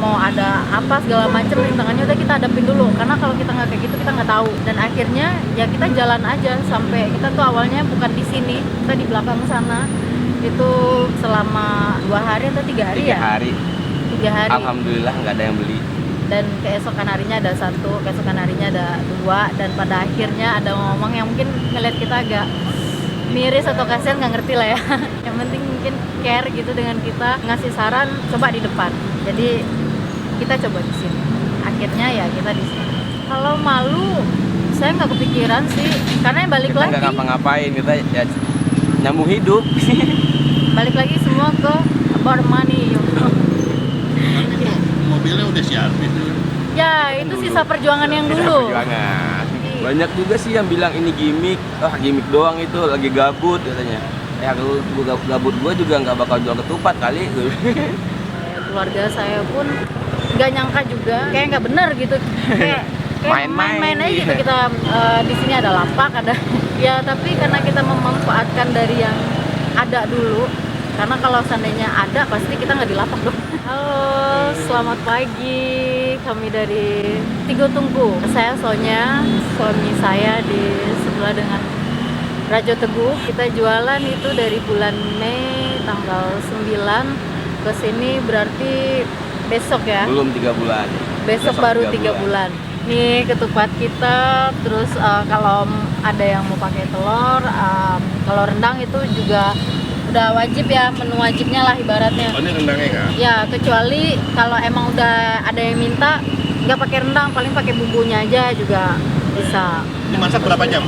mau ada apa segala macam rintangannya udah kita hadapin dulu, karena kalau kita nggak kayak gitu kita nggak tahu. Dan akhirnya ya kita jalan aja sampai kita tuh awalnya bukan di sini, kita di belakang sana. Itu selama 2 hari atau 3 hari ya? 3 hari. Alhamdulillah nggak ada yang beli. Dan keesokan harinya ada 1, keesokan harinya ada 2, dan pada akhirnya ada ngomong yang mungkin ngeliat kita agak miris atau kasihan, nggak ngerti lah ya. Yang penting mungkin care gitu dengan kita, ngasih saran coba di depan. Jadi kita coba di sini. Akhirnya ya kita di sini. Kalau malu, saya nggak kepikiran sih, karena balik Kita lagi. nggak ngapa-ngapain, kita ya nyambung hidup. Balik lagi semua ke about money. Mobilnya udah siapin. Ya itu sisa perjuangan yang dulu. Perjuangan. Banyak juga sih yang bilang ini gimmick, gimmick doang itu, lagi gabut katanya. Ya kalau gua gabut gua juga nggak bakal jual ketupat kali. Keluarga saya pun nggak nyangka juga, kayak nggak bener gitu, kayak main-main aja gitu. Kita di sini ada lapak, ada ya, tapi karena kita memanfaatkan dari yang ada dulu, karena kalau seandainya ada pasti kita nggak di lapak dong. Halo, selamat pagi, kami dari Tigo Tungku. Saya Sonya, suami saya di sebelah dengan Rajo Teguh. Kita jualan itu dari bulan Mei tanggal 9 ke sini, berarti besok ya. Belum 3 bulan. Besok baru 3 bulan. Nih ketupat kita, terus kalau ada yang mau pakai telur, kalau rendang itu juga udah wajib ya, menu wajibnya lah ibaratnya. Oh, ini rendangnya nggak? Ya, kecuali kalau emang udah ada yang minta nggak pakai rendang, paling pakai bumbunya aja juga bisa. Ini masak berapa jam?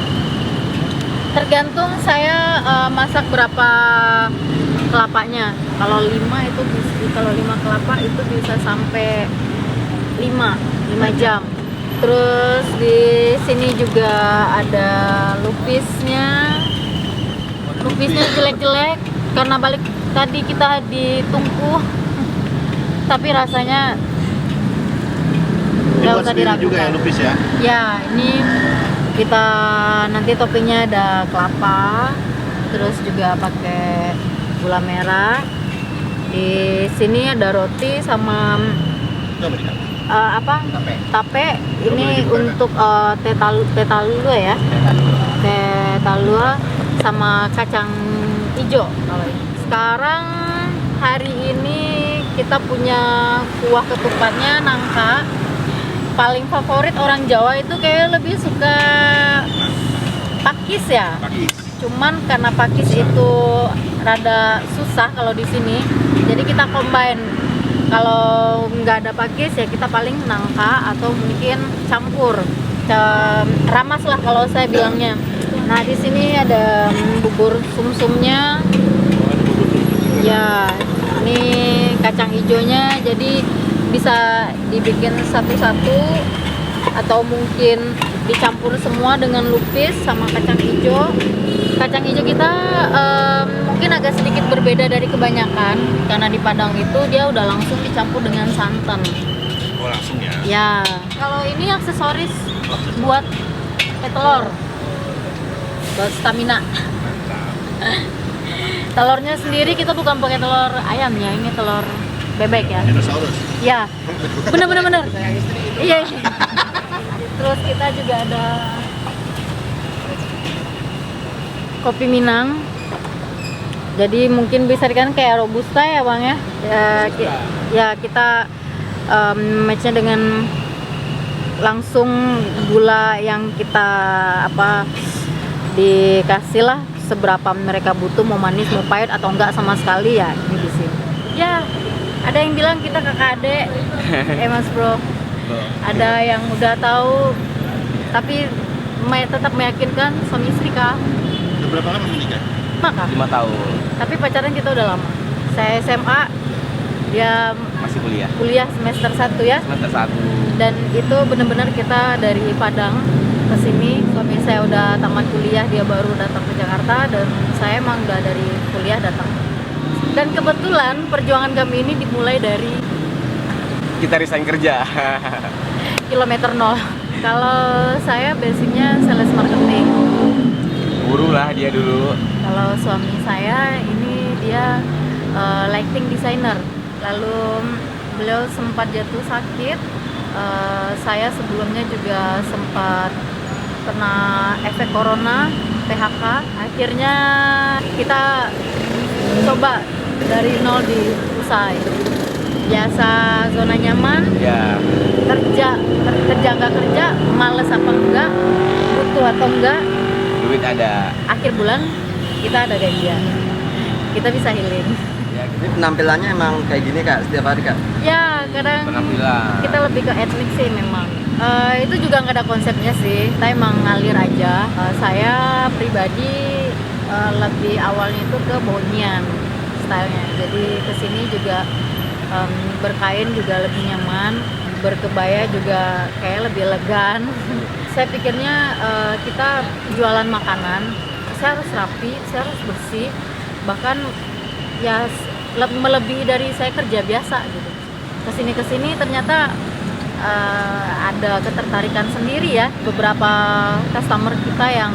Tergantung saya masak berapa kelapanya. Kalau 5 itu bisa, kalau 5 kelapa itu bisa sampai 5 jam. Terus di sini juga ada lupisnya. Lupisnya jelek-jelek karena balik tadi kita ditungku. Tapi rasanya nggak Dibuat usah sendiri diragukan. juga ya lupis ya? Ya, ini kita nanti toppingnya ada kelapa, terus juga pakai gula merah. Di sini ada roti sama Coba dikasih. tape. Ini untuk teh talua ya. Teh talua sama kacang hijau. Kalau ini. Sekarang hari ini kita punya kuah ketupatnya nangka. Paling favorit orang Jawa itu kayak lebih suka pakis ya. Pakis. Cuman karena pakis itu rada susah kalau di sini, jadi kita combine. Kalau nggak ada pakis ya kita paling nangka atau mungkin campur. Ramas lah kalau saya bilangnya. Nah di sini ada bubur sumsumnya. Ya, ini kacang hijaunya, jadi bisa dibikin satu-satu atau mungkin dicampur semua dengan lupis sama kacang hijau. Kacang hijau kita mungkin agak sedikit berbeda dari kebanyakan, karena di Padang itu dia udah langsung dicampur dengan santan. Oh langsung ya? Ya, kalau ini aksesoris buat telur, buat stamina. Telurnya sendiri kita bukan pakai telur ayam ya, ini telur bebek ya. Dinosaurus. Ya, bener. Iya. Terus kita juga ada kopi Minang. Jadi mungkin bisa dikatakan kayak robusta ya bang ya. Ya kita matchnya dengan langsung gula yang kita dikasih lah seberapa mereka butuh, mau manis mau pahit atau enggak sama sekali ya ini di sini. Ya. Ada yang bilang kita kakak adek, Mas Bro. Ada yang udah tahu, tapi tetap meyakinkan suami istri kah? Udah berapa lama menikah? 5 tahun. Tapi pacaran kita udah lama. Saya SMA, dia Masih kuliah semester 1 ya. Semester 1. Dan itu benar-benar kita dari Padang ke sini. Suami saya udah tamat kuliah, dia baru datang ke Jakarta, dan saya emang udah dari kuliah datang. Dan kebetulan perjuangan kami ini dimulai dari Kita resign kerja. kilometer 0. Kalau saya basicnya sales marketing. Buru lah dia dulu. Kalau suami saya ini dia lighting designer. Lalu beliau sempat jatuh sakit. Saya sebelumnya juga sempat kena efek corona, PHK. Akhirnya kita coba dari nol di usai. Biasa zona nyaman, Ya, kerja nggak kerja, males apa enggak, butuh atau enggak, duit ada. akhir bulan kita ada gajian, kita bisa healing. Ya, Ini penampilannya emang kayak gini kak, setiap hari kak? Ya kadang penampilan. kita lebih ke etnik sih memang. Itu juga nggak ada konsepnya sih, kita emang ngalir aja. Saya pribadi lebih awalnya itu ke bohemian stylenya, jadi kesini juga berkain juga lebih nyaman, berkebaya juga kayak lebih elegan. Saya pikirnya kita jualan makanan, saya harus rapi, saya harus bersih, bahkan ya melebihi dari saya kerja biasa gitu. Kesini ternyata ada ketertarikan sendiri ya, beberapa customer kita yang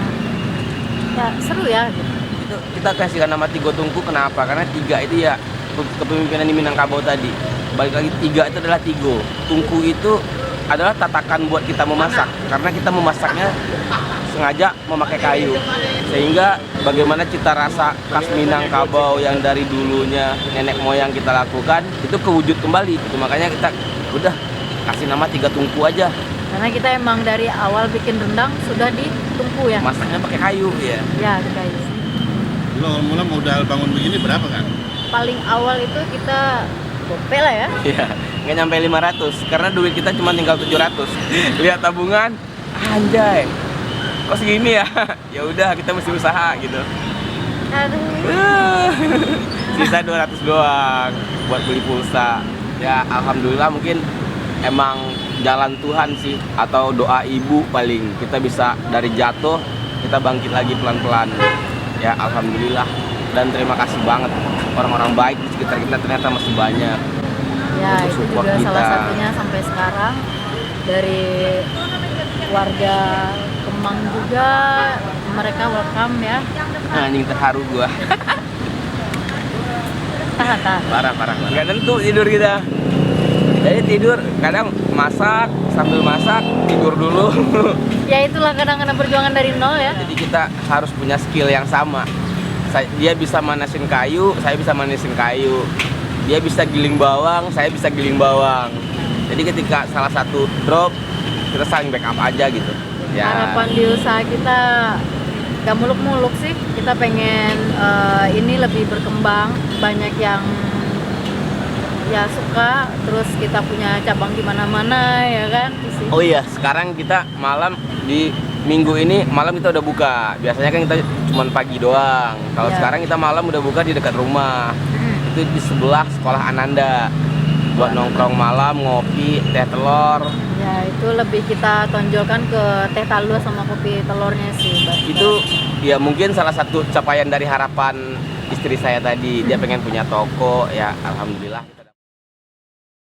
ya seru ya gitu. Itu kita kasihkan nama Tigo Tungku, kenapa? Karena tiga itu ya kepemimpinan di Minangkabau tadi. Balik lagi, tiga itu adalah Tigo. Tungku itu adalah tatakan buat kita memasak, karena kita memasaknya sengaja memakai kayu, sehingga bagaimana cita rasa khas Minangkabau yang dari dulunya nenek moyang kita lakukan itu kewujud kembali. Itu makanya kita udah kasih nama Tiga Tungku aja. Karena kita emang dari awal bikin rendang sudah ditungku ya. Masaknya pakai kayu ya. Ya, kayu. Dulu awal mula modal bangun begini berapa kan? Paling awal itu kita gope lah ya. Iya, nggak nyampe 500 karena duit kita cuma tinggal 700. Lihat tabungan, anjay. Kok segini ya? Ya udah kita mesti usaha gitu. Aduh. Sisa 200 doang buat beli pulsa. Ya alhamdulillah, mungkin emang jalan Tuhan sih, atau doa ibu paling. Kita bisa dari jatuh kita bangkit lagi pelan-pelan. Ya alhamdulillah, dan terima kasih banget orang-orang baik di sekitar kita, ternyata masih banyak. Ya, Untuk itu support juga salah kita. satunya sampai sekarang dari warga Kemang juga, mereka welcome ya. Anjing terharu gua. Tahan. Parah. Nggak tentu tidur kita. Jadi tidur kadang masak, sambil masak tidur dulu. Ya itulah kadang-kadang perjuangan dari nol ya. Jadi kita harus punya skill yang sama. Dia bisa manasin kayu, saya bisa manasin kayu. Dia bisa giling bawang, saya bisa giling bawang. Jadi ketika salah satu drop, kita saling backup aja gitu. Ya. Harapan di usaha kita gak muluk-muluk sih. Kita pengen ini lebih berkembang, banyak yang ya suka, terus kita punya cabang di mana-mana ya kan. Oh iya, sekarang kita malam di minggu ini malam kita udah buka. Biasanya kan kita cuma pagi doang. Kalau Ya. sekarang kita malam udah buka di dekat rumah. Itu di sebelah sekolah Ananda. Buat nongkrong malam, ngopi, teh telur. Ya itu lebih kita tonjolkan ke teh talua sama kopi telurnya sih, Mbak. Itu ya mungkin salah satu capaian dari harapan istri saya tadi. Dia pengen punya toko, ya alhamdulillah.